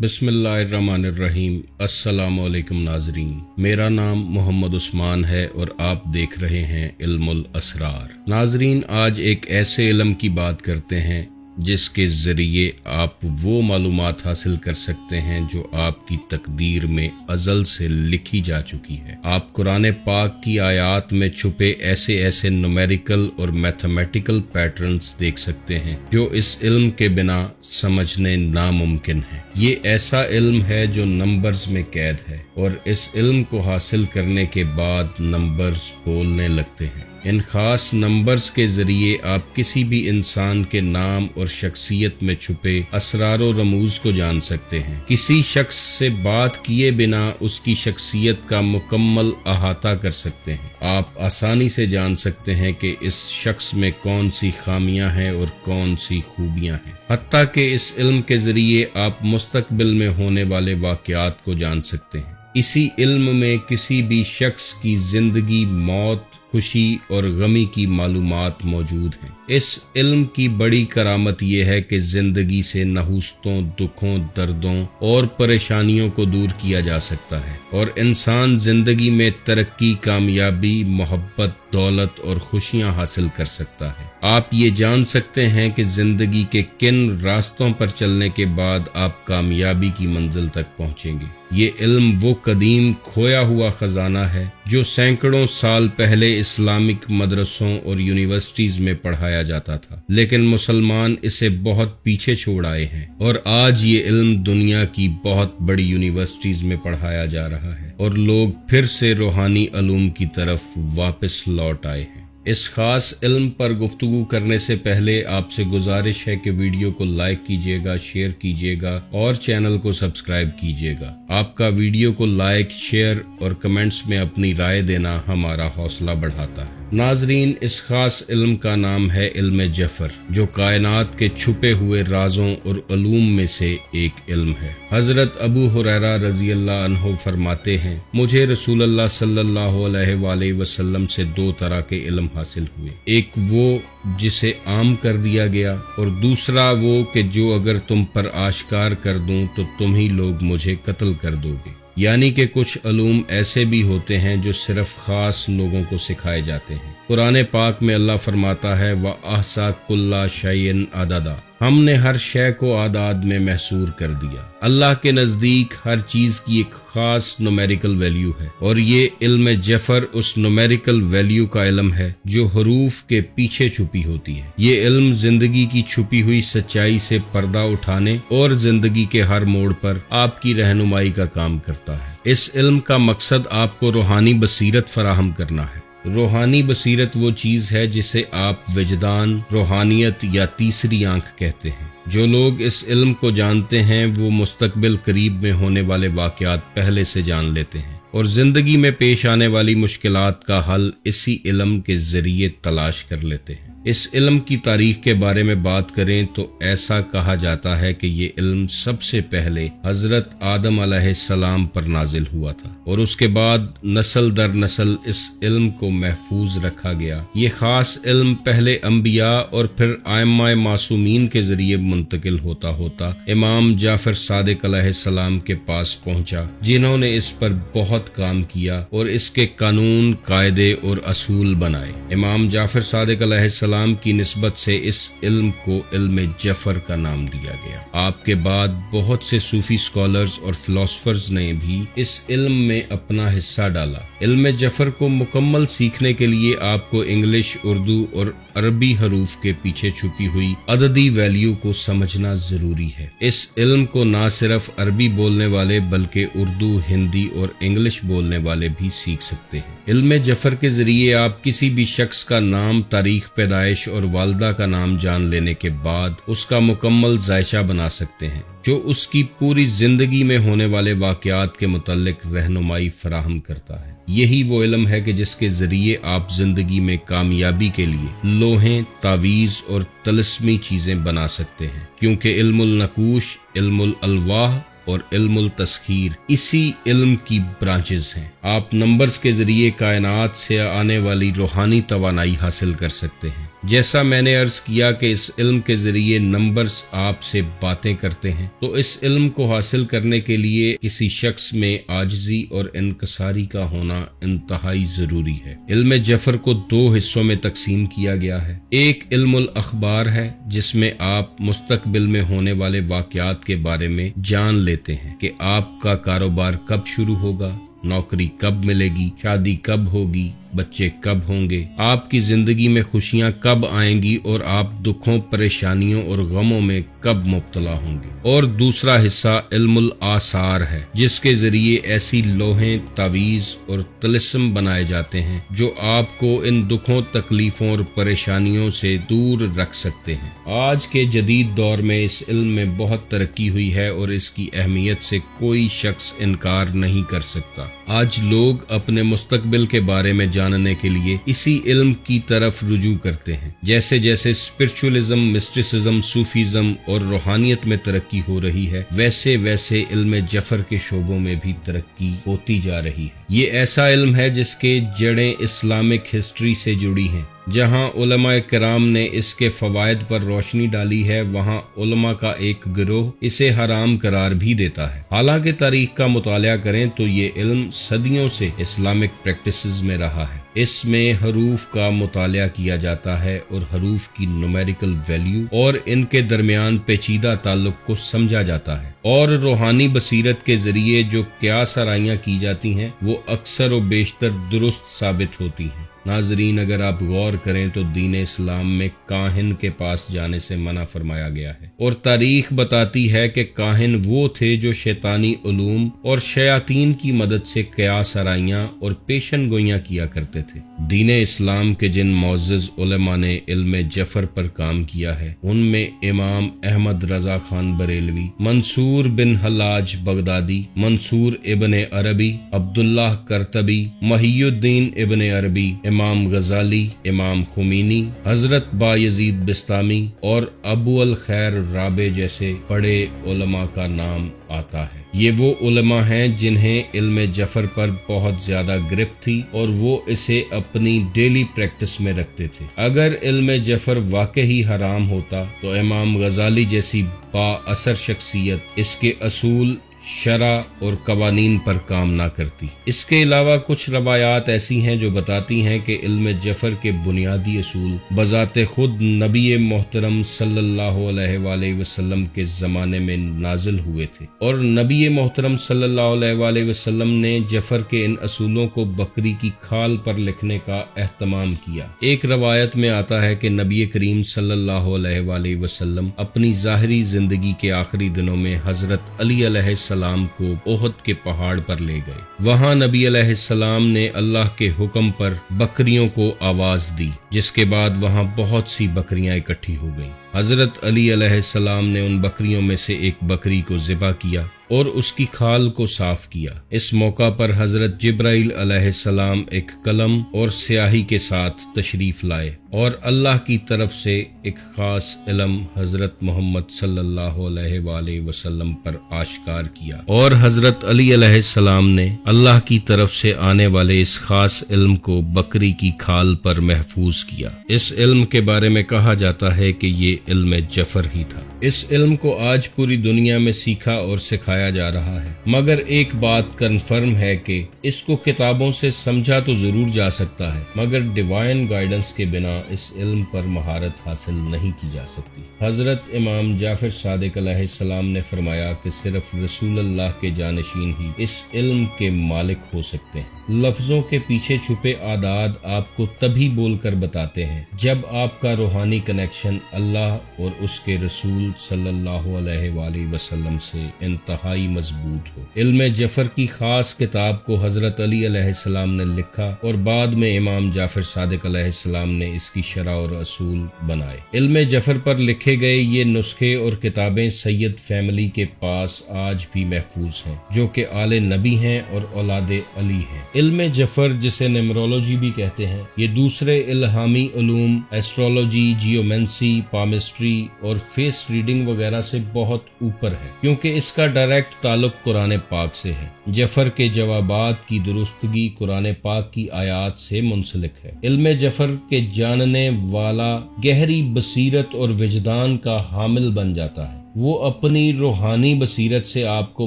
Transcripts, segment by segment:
बिस्मिल्लाहिर्रहमानिर्रहीम। अस्सलामुअलैकुम नाजरीन, मेरा नाम मोहम्मद उस्मान है और आप देख रहे हैं इल्मुल असरार। नाजरीन, आज एक ऐसे इल्म की बात करते हैं जिसके ज़रिए आप वो मालूमात हासिल कर सकते हैं जो आपकी तकदीर में अज़ल से लिखी जा चुकी है। आप कुरान पाक की आयात में छुपे ऐसे ऐसे न्यूमेरिकल और मैथमेटिकल पैटर्न्स देख सकते हैं जो इस इल्म के बिना समझने नामुमकिन है। ये ऐसा इल्म है जो नंबर्स में कैद है और इस इल्म को हासिल करने के बाद नंबर्स बोलने लगते हैं। इन खास नंबर्स के जरिए आप किसी भी इंसान के नाम और शख्सियत में छुपे असरार और रमूज को जान सकते हैं। किसी शख्स से बात किए बिना उसकी शख्सियत का मुकम्मल अहाता कर सकते हैं। आप आसानी से जान सकते हैं कि इस शख्स में कौन सी खामियां हैं और कौन सी खूबियां हैं। हत्ता कि इस इल्म के जरिए आप मुस्तकबिल में होने वाले वाक़यात को जान सकते हैं। इसी इल्म में किसी भी शख्स की जिंदगी, मौत, खुशी और गमी की मालूमात मौजूद हैं। इस इल्म की बड़ी करामत यह है कि जिंदगी से नहुस्तों, दुखों, दर्दों और परेशानियों को दूर किया जा सकता है और इंसान जिंदगी में तरक्की, कामयाबी, मोहब्बत, दौलत और खुशियां हासिल कर सकता है। आप ये जान सकते हैं कि जिंदगी के किन रास्तों पर चलने के बाद आप कामयाबी की मंजिल तक पहुंचेंगे। ये इल्म वो कदीम खोया हुआ खजाना है जो सैकड़ों साल पहले इस्लामिक मदरसों और यूनिवर्सिटीज में पढ़ाया जाता था, लेकिन मुसलमान इसे बहुत पीछे छोड़ आए हैं और आज ये इल्म दुनिया की बहुत बड़ी यूनिवर्सिटीज में पढ़ाया जा रहा है और लोग फिर से रूहानी अलूम की तरफ वापस लौट आए हैं। इस खास इल्म पर गुफ्तगू करने से पहले आपसे गुजारिश है कि वीडियो को लाइक कीजिएगा, शेयर कीजिएगा और चैनल को सब्सक्राइब कीजिएगा। आपका वीडियो को लाइक, शेयर और कमेंट्स में अपनी राय देना हमारा हौसला बढ़ाता है। नाजरीन, इस खास इल्म का नाम है इल्म जफर, जो कायनात के छुपे हुए राजों और अलूम में से एक इल्म है। हजरत अबू हुरैरा रजी अल्लाह अन्हु फरमाते हैं, मुझे रसूलुल्लाह सल्लल्लाहु अलैहि वसल्लम से दो तरह के इल्म हासिल हुए। एक वो जिसे आम कर दिया गया और दूसरा वो कि जो अगर तुम पर आश्कार कर दूं तो तुम ही लोग मुझे कत्ल कर दोगे। यानी कि कुछ अलूम ऐसे भी होते हैं जो सिर्फ खास लोगों को सिखाए जाते हैं। कुरान पाक में अल्लाह फरमाता है, व ahsa कुल्ला शैइन अददा, हमने हर शय को आदाद में महसूर कर दिया। अल्लाह के नजदीक हर चीज की एक खास न्यूमेरिकल वैल्यू है और ये इल्म जफर उस न्यूमेरिकल वैल्यू का इल्म है जो हरूफ के पीछे छुपी होती है। ये इल्म जिंदगी की छुपी हुई सच्चाई से पर्दा उठाने और जिंदगी के हर मोड़ पर आपकी रहनुमाई का काम करता है। इस इल्म का मकसद आपको रूहानी बसीरत फराहम करना है। रूहानी बसीरत वो चीज है जिसे आप विजदान, रूहानियत या तीसरी आंख कहते हैं। जो लोग इस इल्म को जानते हैं वो मुस्तकबिल करीब में होने वाले वाक़यात पहले से जान लेते हैं और जिंदगी में पेश आने वाली मुश्किलात का हल इसी इल्म के जरिए तलाश कर लेते हैं। इस इल्म की तारीख के बारे में बात करें तो ऐसा कहा जाता है कि ये इल्म सबसे पहले हजरत आदम अलैहिस्सलाम पर नाजिल हुआ था और उसके बाद नस्ल दर नस्ल इस इल्म को महफूज रखा गया। ये खास इल्म पहले अंबिया और फिर आइम्मा मासूमीन के जरिए मुंतकिल होता होता इमाम जाफर सादिक अलैहिस्सलाम के पास पहुंचा, जिन्होंने इस पर बहुत काम किया और इसके कानून, कायदे और असूल बनाए। इमाम जाफर सादिक अलैहिस्सलाम की निस्बत से इस इल्म को इल्म जफर का नाम दिया गया। आपके बाद बहुत से सूफी स्कॉलर्स और फिलोसफर्स ने भी इस इल्म में अपना हिस्सा डाला। इल्म जफर को मुकम्मल सीखने के लिए आपको इंग्लिश, उर्दू और अरबी हरूफ के पीछे छुपी हुई अददी वैल्यू को समझना जरूरी है। इस इल्म को ना सिर्फ अरबी बोलने वाले बल्कि उर्दू, हिंदी और इंग्लिश बोलने वाले भी सीख सकते हैं। इल्म जफर के जरिए आप किसी भी शख्स का नाम, तारीख पैदाइश और वालदा का नाम जान लेने के बाद उसका मुकम्मल जायचा बना सकते हैं, जो उसकी पूरी जिंदगी में होने वाले वाक़यात के मुतल्लिक रहनुमाई फराहम करता है। यही वो इल्म है कि जिसके जरिए आप जिंदगी में कामयाबी के लिए लोहें, तावीज़ और तलस्मी चीजें बना सकते हैं, क्योंकि इल्मुल नकूश, इल्मुल अलवाह और इल्मुल तस्खीर इसी इल्म की ब्रांचेस हैं। आप नंबर्स के जरिए कायनात से आने वाली रूहानी तवानाई हासिल कर सकते हैं। جیسا میں نے عرض کیا کہ اس علم کے ذریعے نمبرز آپ سے باتیں کرتے ہیں، تو اس علم کو حاصل کرنے کے لیے کسی شخص میں عاجزی اور انکساری کا ہونا انتہائی ضروری ہے۔ علم جفر کو 2 حصوں میں تقسیم کیا گیا ہے۔ ایک علم الاخبار ہے جس میں آپ مستقبل میں ہونے والے واقعات کے بارے میں جان لیتے ہیں کہ آپ کا کاروبار کب شروع ہوگا، نوکری کب ملے گی، شادی کب ہوگی، بچے کب ہوں گے، آپ کی زندگی میں خوشیاں کب آئیں گی اور آپ دکھوں، پریشانیوں اور غموں میں کب مبتلا ہوں گے۔ اور دوسرا حصہ علم الآثار ہے جس کے ذریعے ایسی لوحیں، تعویذ اور طلسم بنائے جاتے ہیں جو آپ کو ان دکھوں، تکلیفوں اور پریشانیوں سے دور رکھ سکتے ہیں۔ آج کے جدید دور میں اس علم میں بہت ترقی ہوئی ہے اور اس کی اہمیت سے کوئی شخص انکار نہیں کر سکتا۔ آج لوگ اپنے مستقبل کے بارے میں جاننے کے لیے اسی علم کی طرف رجوع کرتے ہیں۔ جیسے جیسے اسپرچولزم، مسٹسزم، صوفیزم اور روحانیت میں ترقی ہو رہی ہے، ویسے ویسے علم جفر کے شعبوں میں بھی ترقی ہوتی جا رہی ہے۔ یہ ایسا علم ہے جس کے جڑیں اسلامک ہسٹری سے جڑی ہیں۔ جہاں علماء کرام نے اس کے فوائد پر روشنی ڈالی ہے، وہاں علماء کا ایک گروہ اسے حرام قرار بھی دیتا ہے۔ حالانکہ تاریخ کا مطالعہ کریں تو یہ علم صدیوں سے اسلامک پریکٹسز میں رہا ہے۔ اس میں حروف کا مطالعہ کیا جاتا ہے اور حروف کی نومیریکل ویلیو اور ان کے درمیان پیچیدہ تعلق کو سمجھا جاتا ہے، اور روحانی بصیرت کے ذریعے جو قیاس آرائیاں کی جاتی ہیں وہ اکثر و بیشتر درست ثابت ہوتی ہیں۔ ناظرین، اگر آپ غور کریں تو دین اسلام میں کاہن کے پاس جانے سے منع فرمایا گیا ہے، اور تاریخ بتاتی ہے کہ کاہن وہ تھے جو شیطانی علوم اور شیاطین کی مدد سے قیاس آرائیاں اور پیشن گوئیاں کیا کرتے تھے۔ دین اسلام کے جن معزز علماء نے علم جفر پر کام کیا ہے، ان میں امام احمد رضا خان بریلوی، منصور بن حلاج بغدادی، منصور ابن عربی، عبداللہ کرتبی، محی الدین ابن عربی، امام غزالی، امام خمینی، حضرت بایزید بستامی اور ابو الخیر رابع جیسے بڑے علماء کا نام آتا ہے۔ یہ وہ علماء ہیں جنہیں علم جفر پر بہت زیادہ گرفت تھی اور وہ اسے اپنی ڈیلی پریکٹس میں رکھتے تھے۔ اگر علم جفر واقعی حرام ہوتا تو امام غزالی جیسی با اثر شخصیت اس کے اصول، شرع اور قوانین پر کام نہ کرتی۔ اس کے علاوہ کچھ روایات ایسی ہیں جو بتاتی ہیں کہ علم جفر کے بنیادی اصول بذات خود نبی محترم صلی اللہ علیہ وآلہ وسلم کے زمانے میں نازل ہوئے تھے، اور نبی محترم صلی اللہ علیہ وآلہ وسلم نے جفر کے ان اصولوں کو بکری کی کھال پر لکھنے کا اہتمام کیا۔ ایک روایت میں آتا ہے کہ نبی کریم صلی اللہ علیہ وآلہ وسلم اپنی ظاہری زندگی کے آخری دنوں میں حضرت علی علیہ السلام کو احد کے پہاڑ پر لے گئے۔ وہاں نبی علیہ السلام نے اللہ کے حکم پر بکریوں کو آواز دی، جس کے بعد وہاں بہت سی بکریاں اکٹھی ہو گئیں۔ حضرت علی علیہ السلام نے ان بکریوں میں سے ایک بکری کو ذبح کیا اور اس کی کھال کو صاف کیا۔ اس موقع پر حضرت جبرائیل علیہ السلام ایک قلم اور سیاہی کے ساتھ تشریف لائے اور اللہ کی طرف سے ایک خاص علم حضرت محمد صلی اللہ علیہ وآلہ وسلم پر آشکار کیا، اور حضرت علی علیہ السلام نے اللہ کی طرف سے آنے والے اس خاص علم کو بکری کی کھال پر محفوظ کیا۔ اس علم کے بارے میں کہا جاتا ہے کہ یہ علم جفر ہی تھا۔ اس علم کو آج پوری دنیا میں سیکھا اور سکھایا جا رہا ہے، مگر ایک بات کنفرم ہے کہ اس کو کتابوں سے سمجھا تو ضرور جا سکتا ہے، مگر ڈیوائن گائیڈنس کے بنا اس علم پر مہارت حاصل نہیں کی جا سکتی۔ حضرت امام جعفر صادق علیہ السلام نے فرمایا کہ صرف رسول اللہ کے جانشین ہی اس علم کے مالک ہو سکتے ہیں۔ لفظوں کے پیچھے چھپے اعداد آپ کو تبھی بول کر بتاتے ہیں جب آپ کا روحانی کنیکشن اللہ اور اس کے رسول صلی اللہ علیہ وآلہ وسلم سے انتہائی مضبوط ہو۔ علم جفر کی خاص کتاب کو حضرت علی علیہ السلام نے لکھا اور بعد میں امام جعفر صادق علیہ السلام نے اس کی شرح اور اصول بنائے۔ علم جفر پر لکھے گئے یہ نسخے اور کتابیں سید فیملی کے پاس آج بھی محفوظ ہیں، جو کہ آل نبی ہیں اور اولاد علی ہیں۔ علم جفر، جسے نیمرولوجی بھی کہتے ہیں، یہ دوسرے الہامی علوم، ایسٹرولوجی، جیومنسی، پامسٹری केमिस्ट्री और फेस रीडिंग वगैरह से बहुत ऊपर है, क्योंकि इसका डायरेक्ट ताल्लुक कुरान पाक से है। जफर के जवाबात की दुरुस्तगी कुरान पाक की आयात से मुंसलिक है। इल्म जफर के जानने वाला गहरी बसीरत और विजदान का हामिल बन जाता है। वो अपनी रूहानी बसीरत से आपको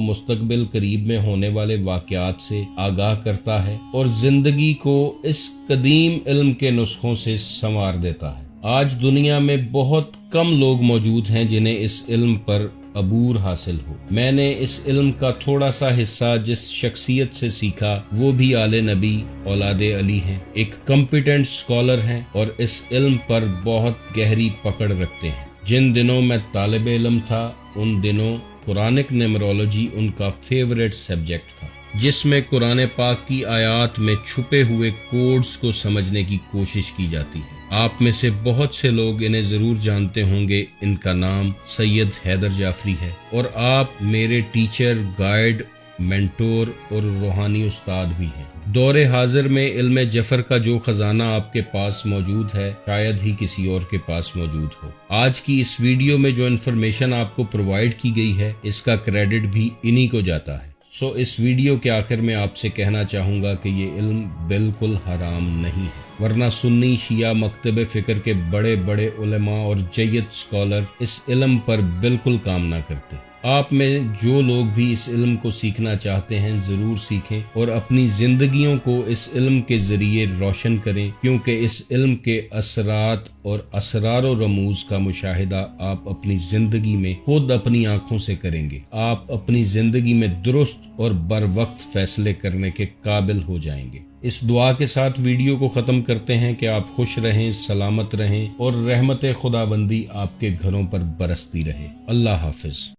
मुस्तकबिल करीब में होने वाले वाक़यात से आगाह करता है और जिंदगी को इस कदीम इल्म के नुस्खों से संवार देता है। आज दुनिया में बहुत कम लोग मौजूद हैं जिन्हें इस इल्म पर अबूर हासिल हो। मैंने इस इल्म का थोड़ा सा हिस्सा जिस शख्सियत से सीखा वो भी आले नबी औलादे अली हैं, एक कॉम्पिटेंट स्कॉलर हैं और इस इल्म पर बहुत गहरी पकड़ रखते हैं। जिन दिनों मैं तालिब इल्म था उन दिनों कुरानिक न्यूमरोलॉजी उनका फेवरेट सब्जेक्ट था, जिसमें कुरान पाक की आयात में छुपे हुए कोड्स को समझने की कोशिश की जाती है। आप में से बहुत से लोग इन्हें जरूर जानते होंगे। इनका नाम सैयद हैदर जाफरी है और आप मेरे टीचर, गाइड, मेंटोर और रूहानी उस्ताद भी हैं। दौरे हाजिर में इल्म जफर का जो खजाना आपके पास मौजूद है शायद ही किसी और के पास मौजूद हो। आज की इस वीडियो में जो इन्फॉर्मेशन आपको प्रोवाइड की गई है इसका क्रेडिट भी इन्हीं को जाता है। सो इस वीडियो के आखिर में आपसे कहना चाहूँगा कि ये इल्म बिल्कुल हराम नहीं है, वरना सुन्नी शिया मकतब फ़िक्र के बड़े बड़े उलमा और जय्यद स्कॉलर इस इल्म पर बिल्कुल काम ना करते। आप में जो लोग भी इस इल्म को सीखना चाहते हैं ज़रूर सीखें और अपनी ज़िंदगियों को इस इल्म के ज़रिए रोशन करें, क्योंकि इस इल्म के असरात और असरार व रमूज़ का मुशाहिदा आप अपनी ज़िंदगी में खुद अपनी आँखों से करेंगे। आप अपनी ज़िंदगी में दुरुस्त और बर वक्त फैसले करने के काबिल हो जाएंगे। इस दुआ के साथ वीडियो को ख़त्म करते हैं कि आप खुश रहें, सलामत रहें और रहमत खुदाबंदी आपके घरों पर बरसती रहे। अल्लाह हाफिज।